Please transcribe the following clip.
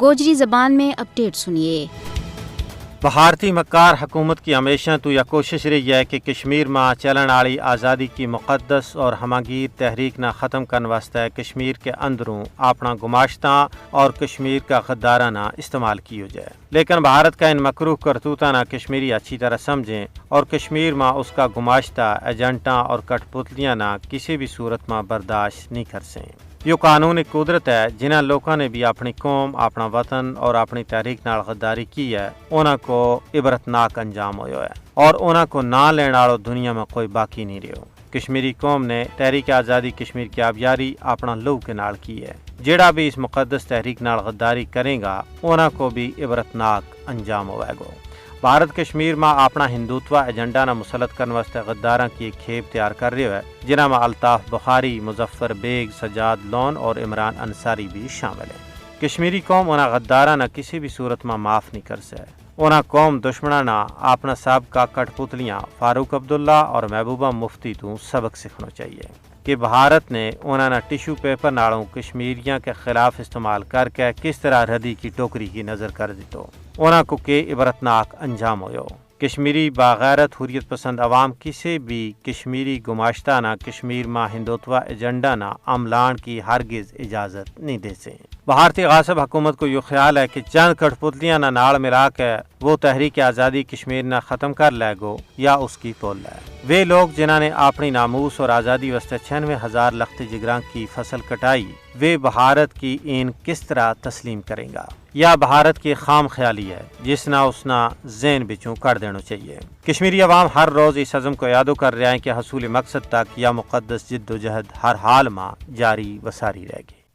گوجری زبان میں اپڈیٹ سنیے۔ بھارتی مکار حکومت کی ہمیشہ تو یہ کوشش رہی ہے کہ کشمیر میں چلن والی آزادی کی مقدس اور ہماگیر تحریک نہ ختم کرنے واسطے کشمیر کے اندروں اپنا گماشتہ اور کشمیر کا غدارانہ استعمال کی ہو جائے، لیکن بھارت کا ان مکروہ کرتوتانہ کشمیری اچھی طرح سمجھیں اور کشمیر میں اس کا گماشتہ ایجنٹاں اور کٹ پتلیاں نہ کسی بھی صورت میں برداشت نہیں کر سیں۔ یہ قانون قدرت ہے جنہاں لوگوں نے بھی اپنی قوم، اپنا وطن اور اپنی تحریک نال غداری کی ہے، انہاں کو عبرتناک انجام ہویا ہے اور انہاں کو نہ لینے والوں دنیا میں کوئی باقی نہیں رہو۔ کشمیری قوم نے تحریک آزادی کشمیر کی آبیاری اپنا لہو کے نال کی ہے، جڑا بھی اس مقدس تحریک نال غداری کرے گا انہاں کو بھی عبرتناک انجام ہوئے گا۔ بھارت کشمیر میں اپنا ہندوتوا ایجنڈا نہ مسلط کرنے واسطے غداراں کی ایک کھیپ تیار کر رہے ہے، جنہاں میں الطاف بخاری، مظفر بیگ، سجاد لون اور عمران انصاری بھی شامل ہیں۔ کشمیری قوم انہاں غداراں نہ کسی بھی صورت میں معاف نہیں کر سکے۔ انہاں قوم دشمناں نہ اپنا سابقہ کٹ پتلیاں فاروق عبداللہ اور محبوبہ مفتی تو سبق سیکھنا چاہیے کہ بھارت نے انہاں نہ ٹیشو پیپر نالوں کشمیریاں کے خلاف استعمال کر کے کس طرح ردی کی ٹوکری کی نظر کر دیتو، انہاں کو کہ عبرتناک انجام ہوئے۔ کشمیری باغیرت حریت پسند عوام کسی بھی کشمیری گماشتہ نہ کشمیر میں ہندوتوا ایجنڈا نہ عملان کی ہرگز اجازت نہیں دے سے۔ بھارتی غاصب حکومت کو یہ خیال ہے کہ چند کٹ پتلیاں نہ ناڑ ملا کے وہ تحریک آزادی کشمیر نہ ختم کر لے گو یا اس کی تول لے۔ وہ لوگ جنہوں نے اپنی ناموس اور آزادی واسطے 96,000 لخت جگراں کی فصل کٹائی، وہ بھارت کی این کس طرح تسلیم کریں گا؟ یا بھارت کی خام خیالی ہے جس نہ اس نہ ذہن بچوں کر دینا چاہیے۔ کشمیری عوام ہر روز اس عزم کو یادو کر رہے ہیں کہ حصول مقصد تک یا مقدس جد و جہد ہر حال میں جاری و ساری رہے گی۔